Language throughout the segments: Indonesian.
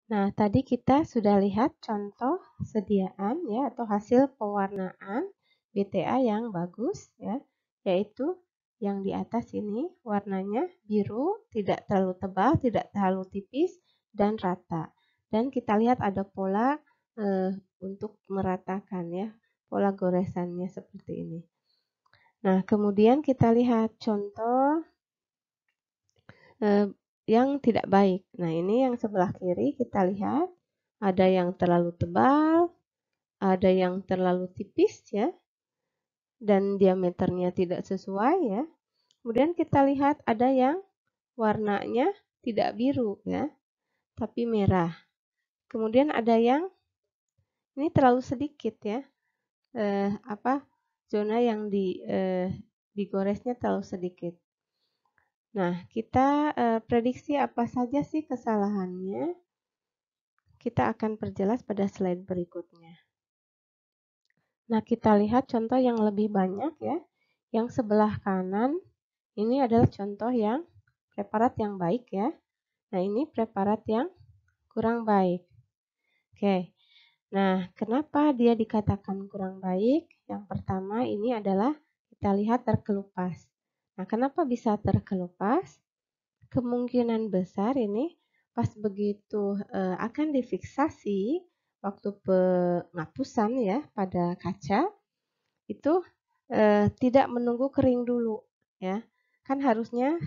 Nah, tadi kita sudah lihat contoh sediaan ya atau hasil pewarnaan BTA yang bagus ya, yaitu yang di atas ini warnanya biru, tidak terlalu tebal, tidak terlalu tipis dan rata. Dan kita lihat ada pola untuk meratakan ya, pola goresannya seperti ini. Nah, kemudian kita lihat contoh eh, yang tidak baik. Nah, ini yang sebelah kiri kita lihat ada yang terlalu tebal, ada yang terlalu tipis ya, dan diameternya tidak sesuai ya. Kemudian kita lihat ada yang warnanya tidak biru ya, tapi merah. Kemudian ada yang ini terlalu sedikit ya, zona yang digoresnya terlalu sedikit. Nah, kita prediksi apa saja sih kesalahannya? Kita akan perjelas pada slide berikutnya. Nah, kita lihat contoh yang lebih banyak ya. Yang sebelah kanan ini adalah contoh yang preparat yang baik ya. Nah, ini preparat yang kurang baik. Oke. Nah, kenapa dia dikatakan kurang baik? Yang pertama ini adalah kita lihat terkelupas. Nah, kenapa bisa terkelupas? Kemungkinan besar ini pas begitu akan difiksasi waktu penghapusan ya pada kaca itu tidak menunggu kering dulu ya. Kan harusnya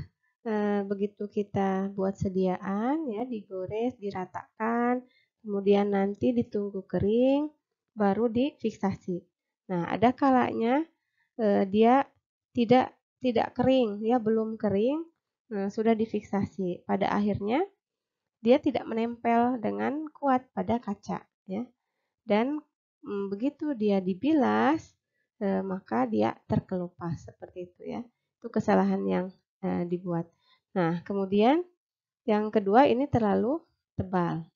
begitu kita buat sediaan ya digores, diratakan, kemudian nanti ditunggu kering baru difiksasi. Nah, ada kalanya dia tidak tidak kering ya, belum kering sudah difiksasi. Pada akhirnya dia tidak menempel dengan kuat pada kaca ya. Dan begitu dia dibilas maka dia terkelupas seperti itu ya. Itu kesalahan yang dibuat. Nah, kemudian yang kedua ini terlalu tebal.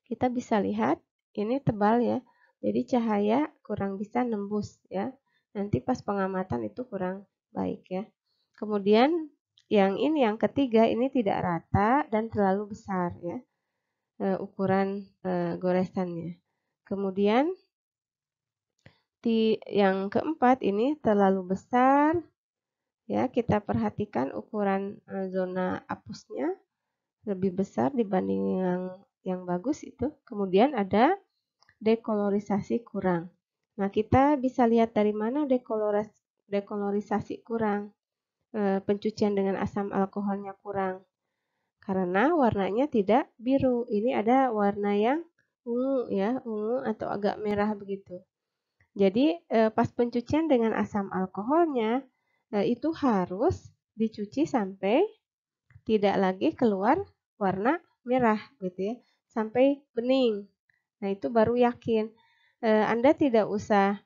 Kita bisa lihat ini tebal ya. Jadi cahaya kurang bisa nembus ya. Nanti pas pengamatan itu kurang baik ya. Kemudian yang ini yang ketiga ini tidak rata dan terlalu besar ya. Ukuran goresannya. Kemudian yang keempat ini terlalu besar ya, kita perhatikan ukuran zona apusnya lebih besar dibanding yang bagus itu. Kemudian ada dekolorisasi kurang. Nah, kita bisa lihat dari mana dekolorisasi kurang. Pencucian dengan asam alkoholnya kurang. Karena warnanya tidak biru. Ini ada warna yang ungu ya, ungu atau agak merah begitu. Jadi pas pencucian dengan asam alkoholnya itu harus dicuci sampai tidak lagi keluar warna merah gitu ya, sampai bening. Nah, itu baru yakin. Anda tidak usah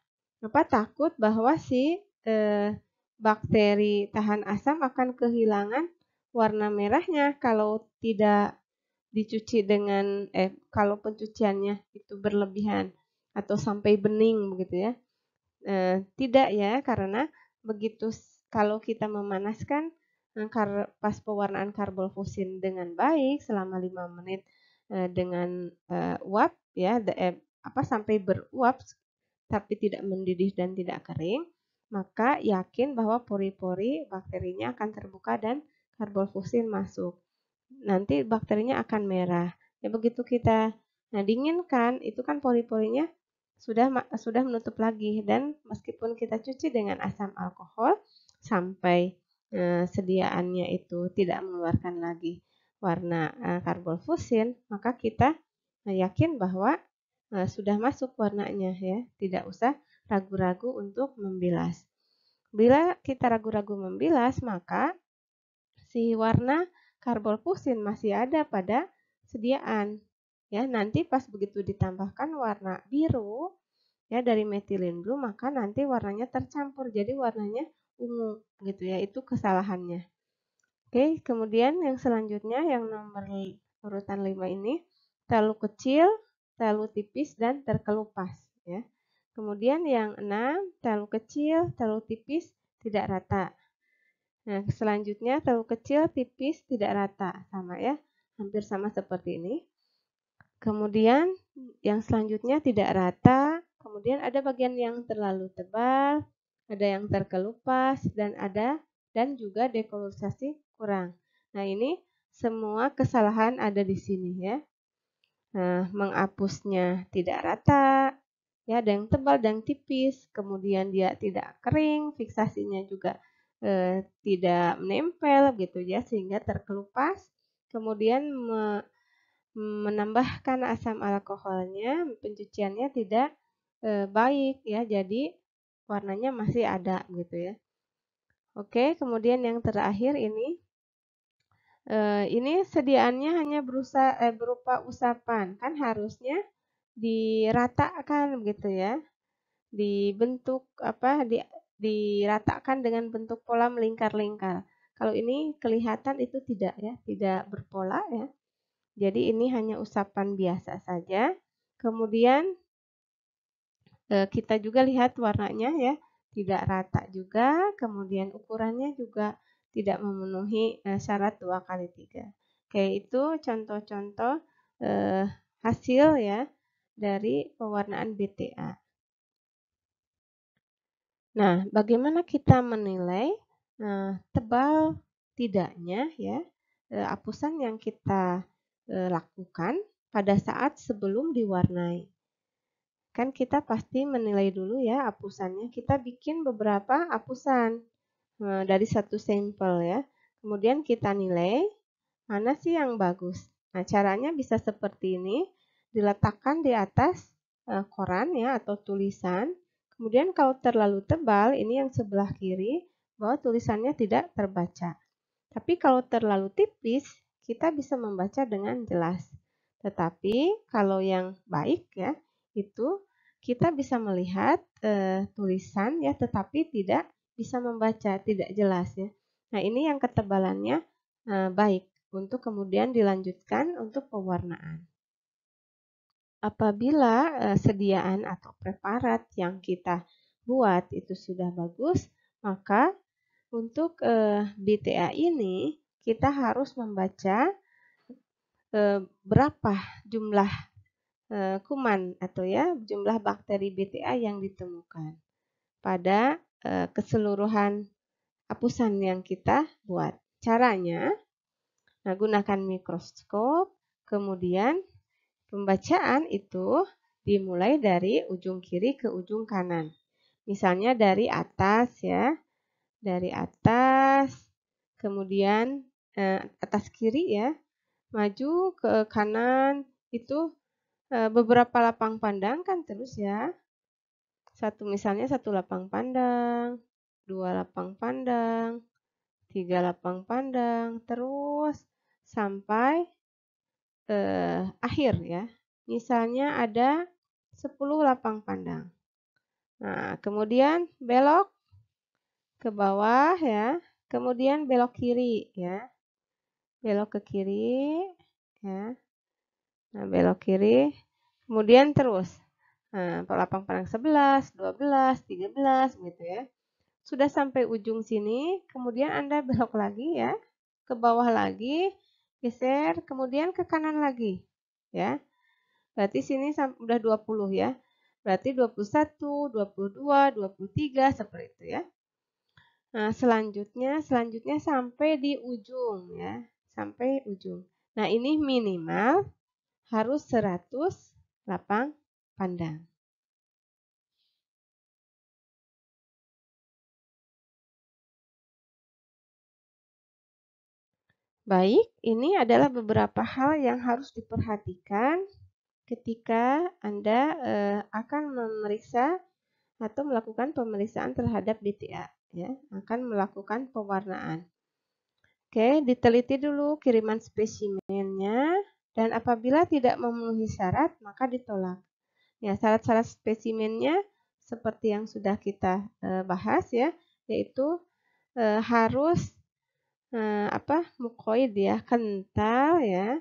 takut bahwa si bakteri tahan asam akan kehilangan warna merahnya kalau tidak dicuci dengan kalau pencuciannya itu berlebihan atau sampai bening begitu ya. Tidak ya, karena begitu kalau kita memanaskan pas pewarnaan karbonfusin dengan baik selama 5 menit dengan uap ya sampai beruap tapi tidak mendidih dan tidak kering, maka yakin bahwa pori-pori bakterinya akan terbuka dan karbonfusin masuk. Nanti bakterinya akan merah. Ya begitu kita dinginkan, itu kan pori-porinya sudah menutup lagi dan meskipun kita cuci dengan asam alkohol sampai sediaannya itu tidak mengeluarkan lagi warna karbonfusin, maka kita yakin bahwa sudah masuk warnanya ya, tidak usah ragu-ragu untuk membilas. Bila kita ragu-ragu membilas, maka si warna karbonfusin masih ada pada sediaan. Ya, nanti pas begitu ditambahkan warna biru ya dari methylene blue, maka nanti warnanya tercampur jadi warnanya ungu gitu ya. Itu kesalahannya. Oke, kemudian yang selanjutnya yang nomor urutan 5 ini terlalu kecil, terlalu tipis dan terkelupas ya. Kemudian yang 6 terlalu kecil, terlalu tipis, tidak rata. Nah, selanjutnya terlalu kecil, tipis, tidak rata. Sama ya, hampir sama seperti ini. Kemudian yang selanjutnya tidak rata, kemudian ada bagian yang terlalu tebal, ada yang terkelupas, dan juga dekolorisasi kurang. Nah, ini semua kesalahan ada di sini ya. Nah, menghapusnya tidak rata, ya ada yang tebal dan tipis, kemudian dia tidak kering, fiksasinya juga tidak menempel gitu ya, sehingga terkelupas. Kemudian menambahkan asam alkoholnya, pencuciannya tidak baik ya, jadi warnanya masih ada gitu ya. Oke, kemudian yang terakhir ini sediaannya hanya berupa usapan, kan harusnya diratakan gitu ya, dibentuk diratakan dengan bentuk pola melingkar-lingkar. Kalau ini kelihatan itu tidak ya, tidak berpola ya. Jadi ini hanya usapan biasa saja. Kemudian kita juga lihat warnanya ya, tidak rata juga, kemudian ukurannya juga tidak memenuhi syarat 2x3. Oke, itu contoh-contoh hasil ya dari pewarnaan BTA. Nah, bagaimana kita menilai tebal tidaknya ya hapusan yang kita lakukan pada saat sebelum diwarnai? Kan kita pasti menilai dulu ya hapusannya. Kita bikin beberapa hapusan dari satu sampel ya. Kemudian kita nilai mana sih yang bagus. Nah, caranya bisa seperti ini. Diletakkan di atas koran ya atau tulisan. Kemudian kalau terlalu tebal, ini yang sebelah kiri, bahwa tulisannya tidak terbaca. Tapi kalau terlalu tipis, kita bisa membaca dengan jelas. Tetapi kalau yang baik ya, itu kita bisa melihat tulisan ya, tetapi tidak bisa membaca, tidak jelas ya. Nah, ini yang ketebalannya baik untuk kemudian dilanjutkan untuk pewarnaan. Apabila sediaan atau preparat yang kita buat itu sudah bagus, maka untuk BTA ini kita harus membaca berapa jumlah kuman atau ya jumlah bakteri BTA yang ditemukan pada keseluruhan hapusan yang kita buat. Caranya, gunakan mikroskop, kemudian pembacaan itu dimulai dari ujung kiri ke ujung kanan. Misalnya dari atas ya, dari atas, kemudian atas kiri ya, maju ke kanan itu beberapa lapang pandang kan terus ya. Misalnya satu lapang pandang, 2 lapang pandang, 3 lapang pandang, terus sampai akhir ya. Misalnya ada 10 lapang pandang. Nah, kemudian belok ke bawah ya, kemudian belok kiri ya. Belok ke kiri ya. Nah, belok kiri, kemudian terus. Nah, lapang pandang 11, 12, 13 gitu ya. Sudah sampai ujung sini, kemudian Anda belok lagi ya, ke bawah lagi, geser, kemudian ke kanan lagi ya. Berarti sini udah 20 ya. Berarti 21, 22, 23 seperti itu ya. Nah, selanjutnya sampai di ujung ya, sampai ujung. Nah, ini minimal harus 100 lapang pandang. Baik, ini adalah beberapa hal yang harus diperhatikan ketika Anda akan memeriksa atau melakukan pemeriksaan terhadap BTA, ya, akan melakukan pewarnaan. Oke, diteliti dulu kiriman spesimennya dan apabila tidak memenuhi syarat maka ditolak. Ya, syarat-syarat spesimennya seperti yang sudah kita bahas ya, yaitu harus mukoid ya, kental ya,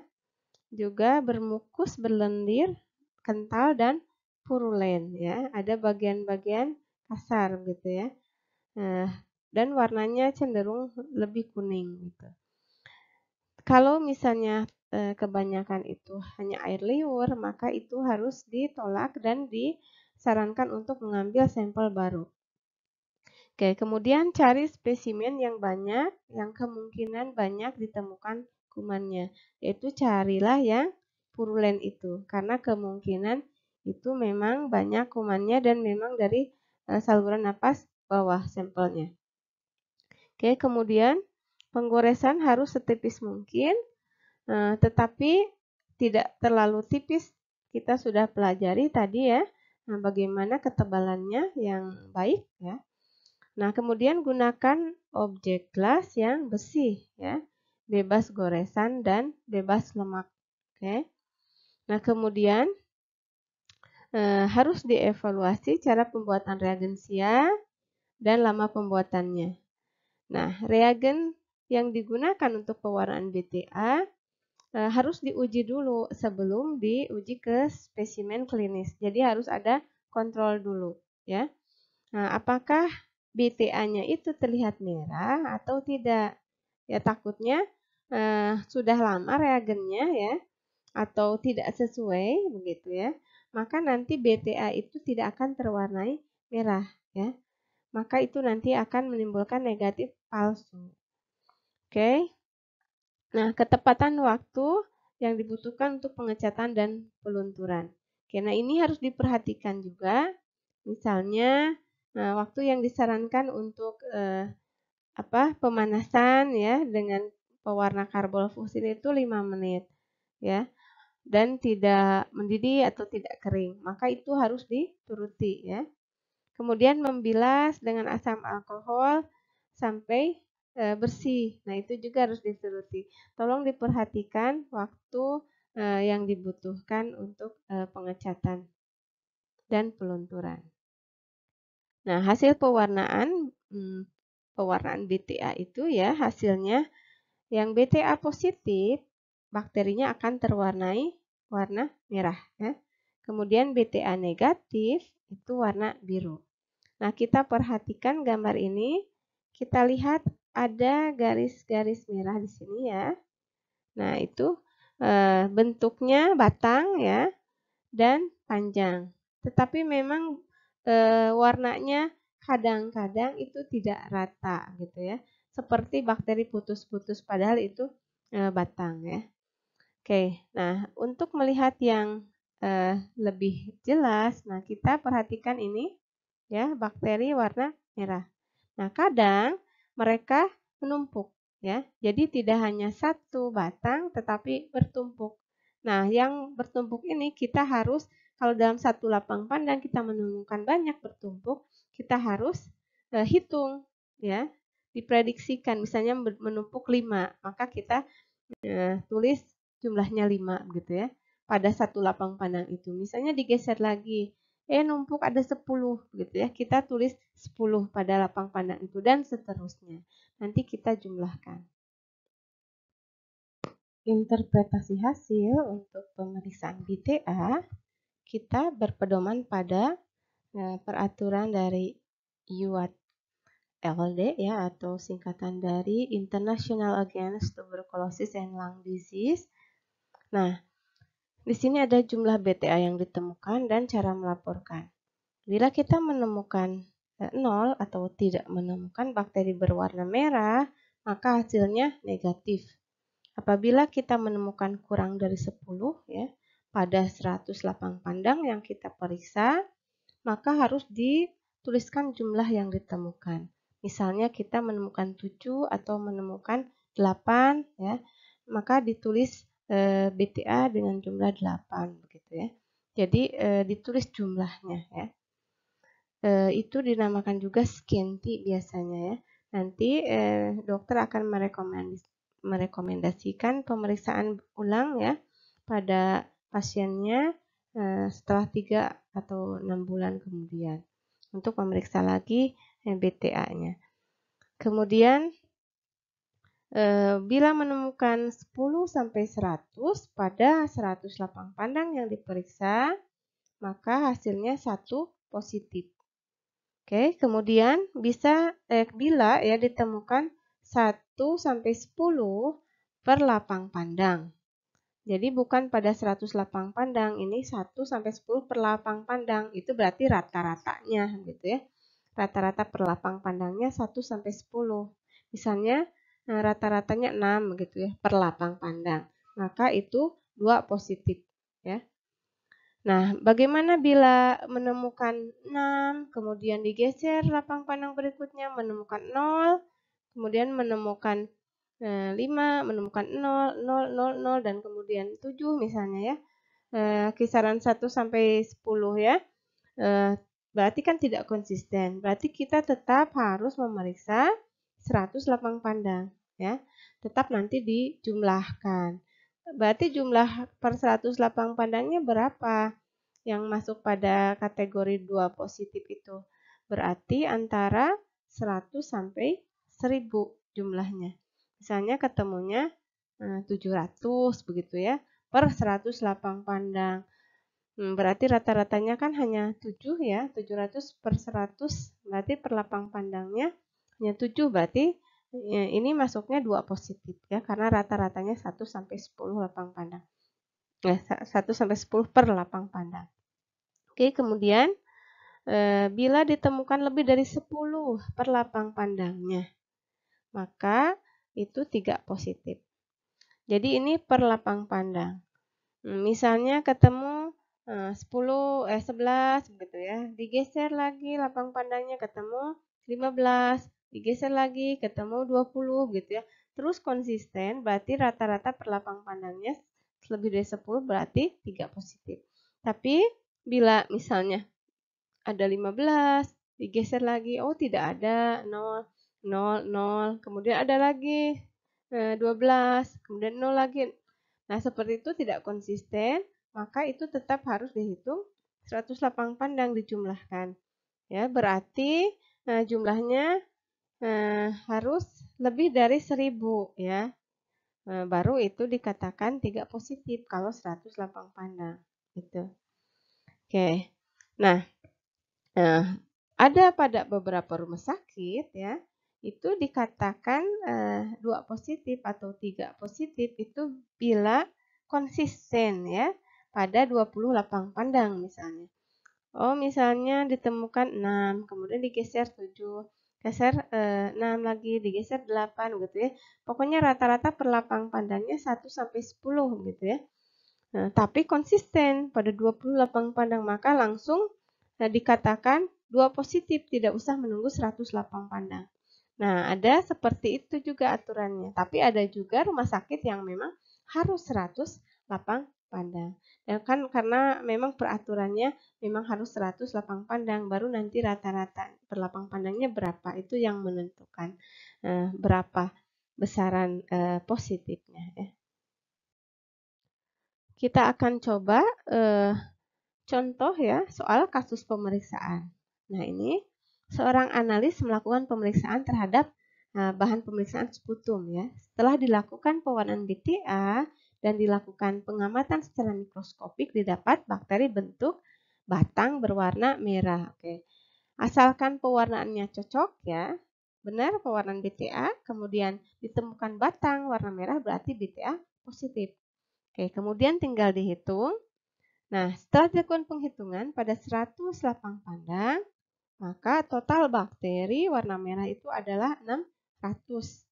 juga bermukus, berlendir, kental dan purulen ya. Ada bagian-bagian kasar gitu ya. Dan warnanya cenderung lebih kuning gitu. Kalau misalnya kebanyakan itu hanya air liur, maka itu harus ditolak dan disarankan untuk mengambil sampel baru. Oke, kemudian cari spesimen yang banyak, yang kemungkinan banyak ditemukan kumannya. Yaitu carilah yang purulen itu, karena kemungkinan itu memang banyak kumannya dan memang dari saluran napas bawah sampelnya. Oke, kemudian penggoresan harus setipis mungkin, tetapi tidak terlalu tipis. Kita sudah pelajari tadi ya, bagaimana ketebalannya yang baik ya. Nah, kemudian gunakan objek gelas yang bersih ya, bebas goresan dan bebas lemak. Oke. Nah, kemudian harus dievaluasi cara pembuatan reagensia dan lama pembuatannya. Nah, reagen yang digunakan untuk pewarnaan BTA harus diuji dulu sebelum diuji ke spesimen klinis. Jadi harus ada kontrol dulu ya. Nah, apakah BTA-nya itu terlihat merah atau tidak? Ya takutnya sudah lama reagennya ya atau tidak sesuai begitu ya. Maka nanti BTA itu tidak akan terwarnai merah ya. Maka itu nanti akan menimbulkan negatif palsu. Oke. Nah, ketepatan waktu yang dibutuhkan untuk pengecatan dan pelunturan. Karena ini harus diperhatikan juga. Misalnya waktu yang disarankan untuk pemanasan ya dengan pewarna karbol fusin itu 5 menit ya. Dan tidak mendidih atau tidak kering. Maka itu harus dituruti ya. Kemudian membilas dengan asam alkohol sampai bersih. Nah, itu juga harus dituruti. Tolong diperhatikan waktu yang dibutuhkan untuk pengecatan dan pelunturan. Nah, hasil pewarnaan BTA itu ya hasilnya yang BTA positif bakterinya akan terwarnai warna merah ya. Kemudian BTA negatif itu warna biru. Nah, kita perhatikan gambar ini. Kita lihat ada garis-garis merah di sini ya. Nah, itu bentuknya batang ya dan panjang. Tetapi memang warnanya kadang-kadang itu tidak rata gitu ya. Seperti bakteri putus-putus padahal itu batang ya. Oke, nah untuk melihat yang lebih jelas, nah kita perhatikan ini ya, bakteri warna merah. Nah, kadang mereka menumpuk ya. Jadi tidak hanya satu batang tetapi bertumpuk. Nah, yang bertumpuk ini kita harus kalau dalam satu lapang pandang kita menemukan banyak bertumpuk, kita harus hitung ya. Diprediksikan misalnya menumpuk 5, maka kita tulis jumlahnya 5 gitu ya. Pada satu lapang pandang itu. Misalnya digeser lagi, numpuk ada 10 gitu ya. Kita tulis 10 pada lapang pandang itu dan seterusnya. Nanti kita jumlahkan. Interpretasi hasil untuk pemeriksaan BTA kita berpedoman pada peraturan dari UAT-LD ya atau singkatan dari International Against Tuberculosis and Lung Disease. Nah, di sini ada jumlah BTA yang ditemukan dan cara melaporkan. Bila kita menemukan 0 atau tidak menemukan bakteri berwarna merah, maka hasilnya negatif. Apabila kita menemukan kurang dari 10 ya, pada 100 lapang pandang yang kita periksa, maka harus dituliskan jumlah yang ditemukan. Misalnya kita menemukan 7 atau menemukan 8 ya, maka ditulis BTA dengan jumlah 8 begitu ya. Jadi ditulis jumlahnya ya. Itu dinamakan juga scanty biasanya ya. Nanti dokter akan merekomendasikan pemeriksaan ulang ya pada pasiennya setelah 3 atau 6 bulan kemudian untuk memeriksa lagi BTA-nya. Kemudian bila menemukan 10 sampai 100 pada 100 lapang pandang yang diperiksa, maka hasilnya 1 positif. Oke, kemudian bila ya ditemukan 1 sampai 10 per lapang pandang. Jadi bukan pada 100 lapang pandang, ini 1 sampai 10 per lapang pandang. Itu berarti rata-ratanya gitu ya. Rata-rata per lapang pandangnya 1 sampai 10. Misalnya rata-ratanya 6 gitu ya per lapang pandang. Maka itu 2 positif ya. Nah, bagaimana bila menemukan 6, kemudian digeser lapang pandang berikutnya menemukan 0, kemudian menemukan 5, menemukan 0, 0, 0, 0, dan kemudian 7 misalnya ya. Kisaran 1 sampai 10 ya. Berarti kan tidak konsisten. Berarti kita tetap harus memeriksa 100 lapang pandang ya. Tetap nanti dijumlahkan. Berarti jumlah per 100 lapang pandangnya berapa yang masuk pada kategori 2 positif itu? Berarti antara 100 sampai 1000 jumlahnya. Misalnya ketemunya 700 begitu ya per 100 lapang pandang. Berarti rata-ratanya kan hanya 7 ya, 700 per 100 berarti per lapang pandangnya hanya 7, berarti ini masuknya 2 positif ya karena rata-ratanya 1 sampai 10 lapang pandang. 1 sampai 10 per lapang pandang. Oke, kemudian bila ditemukan lebih dari 10 per lapang pandangnya, maka itu 3 positif. Jadi ini per lapang pandang. Misalnya ketemu 11 begitu ya. Digeser lagi lapang pandangnya ketemu 15, digeser lagi ketemu 20 gitu ya. Terus konsisten berarti rata-rata per lapang pandangnya lebih dari 10 berarti 3 positif. Tapi bila misalnya ada 15, digeser lagi, oh tidak ada, 0, 0, 0, kemudian ada lagi 12, kemudian 0 lagi. Nah, seperti itu tidak konsisten, maka itu tetap harus dihitung 100 lapang pandang dijumlahkan. Ya, berarti jumlahnya harus lebih dari 1000 ya. Baru itu dikatakan 3 positif kalau 100 lapang pandang. Gitu. Oke. Nah, ada pada beberapa rumah sakit ya, itu dikatakan 2 positif atau 3 positif itu bila konsisten ya pada 20 lapang pandang misalnya. Oh, misalnya ditemukan 6, kemudian digeser 7, geser 6 lagi, digeser 8 gitu ya. Pokoknya rata-rata per lapang pandangnya 1 sampai 10 gitu ya. Nah, tapi konsisten pada 20 lapang pandang maka langsung dikatakan 2 positif, tidak usah menunggu 100 lapang pandang. Nah, ada seperti itu juga aturannya. Tapi ada juga rumah sakit yang memang harus 100 lapang pandang. Dan kan karena memang peraturannya memang harus 100 lapang pandang, baru nanti rata-rata per lapang pandangnya berapa, itu yang menentukan berapa besaran positifnya. Ya. Kita akan coba contoh ya soal kasus pemeriksaan. Nah, ini seorang analis melakukan pemeriksaan terhadap bahan pemeriksaan sputum ya. Setelah dilakukan pewarnaan BTA dan dilakukan pengamatan secara mikroskopik didapat bakteri bentuk batang berwarna merah. Oke. Asalkan pewarnaannya cocok ya. Benar pewarnaan BTA, kemudian ditemukan batang warna merah berarti BTA positif. Oke, kemudian tinggal dihitung. Nah, setelah dilakukan penghitungan pada 100 lapang pandang, maka total bakteri warna merah itu adalah 600.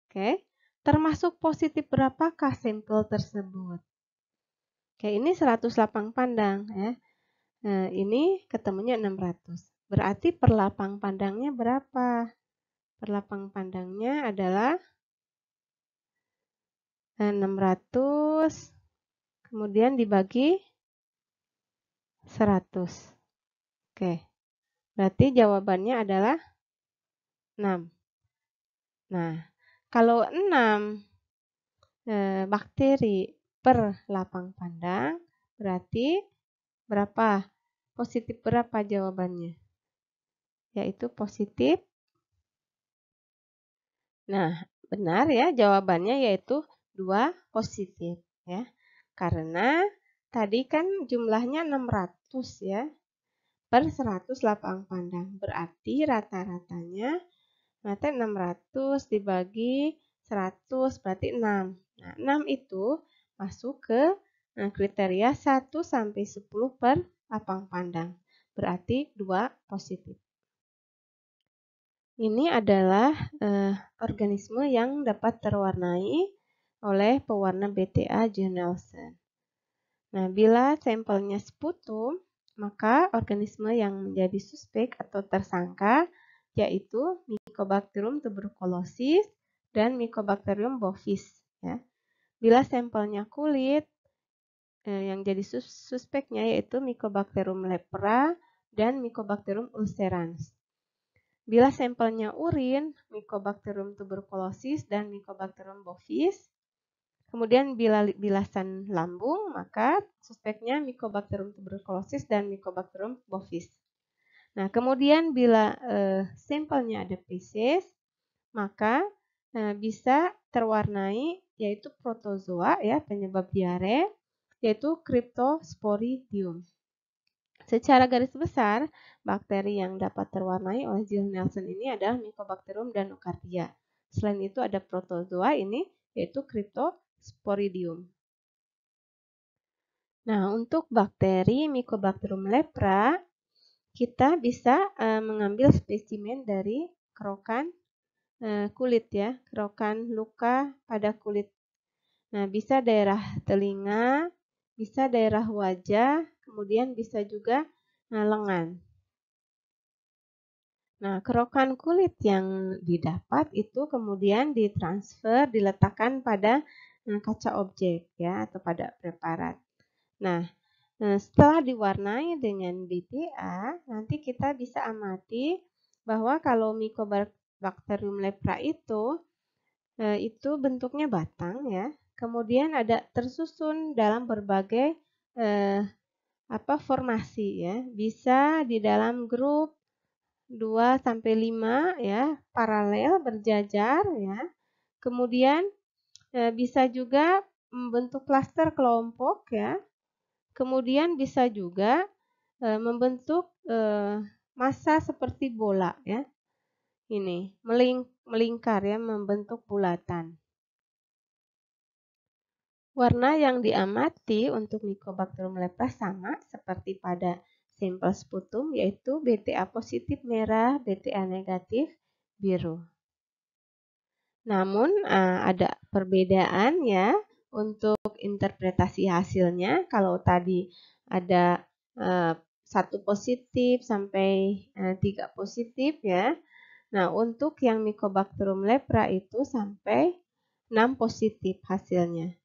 Oke, termasuk positif berapakah sampel tersebut? Oke, ini 100 lapang pandang ya. Nah, ini ketemunya 600. Berarti per lapang pandangnya berapa? Per lapang pandangnya adalah 600 kemudian dibagi 100. Oke. Berarti jawabannya adalah 6. Nah, kalau 6 bakteri per lapang pandang, berarti berapa? Positif berapa jawabannya? Yaitu positif. Nah, benar ya jawabannya yaitu 2 positif ya. Karena tadi kan jumlahnya 600 ya per 100 lapang pandang. Berarti rata-ratanya berarti 600 dibagi 100 berarti 6. Nah, 6 itu masuk ke kriteria 1-10 per lapang pandang. Berarti 2 positif. Ini adalah organisme yang dapat terwarnai oleh pewarna BTA Johnelson. Nah, bila sampelnya sputum, maka organisme yang menjadi suspek atau tersangka yaitu Mycobacterium tuberculosis dan Mycobacterium bovis. Ya. Bila sampelnya kulit, yang jadi suspeknya yaitu Mycobacterium lepra dan Mycobacterium ulcerans. Bila sampelnya urin, Mycobacterium tuberculosis dan Mycobacterium bovis. Kemudian bila bilasan lambung, maka suspeknya Mycobacterium tuberculosis dan Mycobacterium bovis. Nah, kemudian bila sampelnya ada feces, maka bisa terwarnai yaitu protozoa ya penyebab diare, yaitu Cryptosporidium. Secara garis besar, bakteri yang dapat terwarnai oleh Johnelson ini adalah Mycobacterium dan Nocardia. Selain itu ada protozoa ini yaitu Cryptosporidium. Nah, untuk bakteri Mycobacterium lepra, kita bisa mengambil spesimen dari kerokan kulit ya, kerokan luka pada kulit. Nah, bisa daerah telinga, bisa daerah wajah, kemudian bisa juga lengan. Nah, kerokan kulit yang didapat itu kemudian ditransfer, diletakkan pada kaca objek ya atau pada preparat. Nah, setelah diwarnai dengan BTA, nanti kita bisa amati bahwa kalau Mycobacterium lepra itu bentuknya batang ya. Kemudian ada tersusun dalam berbagai formasi ya. Bisa di dalam grup 2-5 ya, paralel berjajar ya. Kemudian bisa juga membentuk klaster kelompok ya. Kemudian bisa juga membentuk massa seperti bola ya. Ini melingkar ya, membentuk bulatan. Warna yang diamati untuk Mycobacterium lepra sama seperti pada sampel sputum yaitu BTA positif merah, BTA negatif biru. Namun ada perbedaan ya untuk interpretasi hasilnya. Kalau tadi ada 1 positif sampai 3 positif ya. Nah, untuk yang Mycobacterium lepra itu sampai 6 positif hasilnya.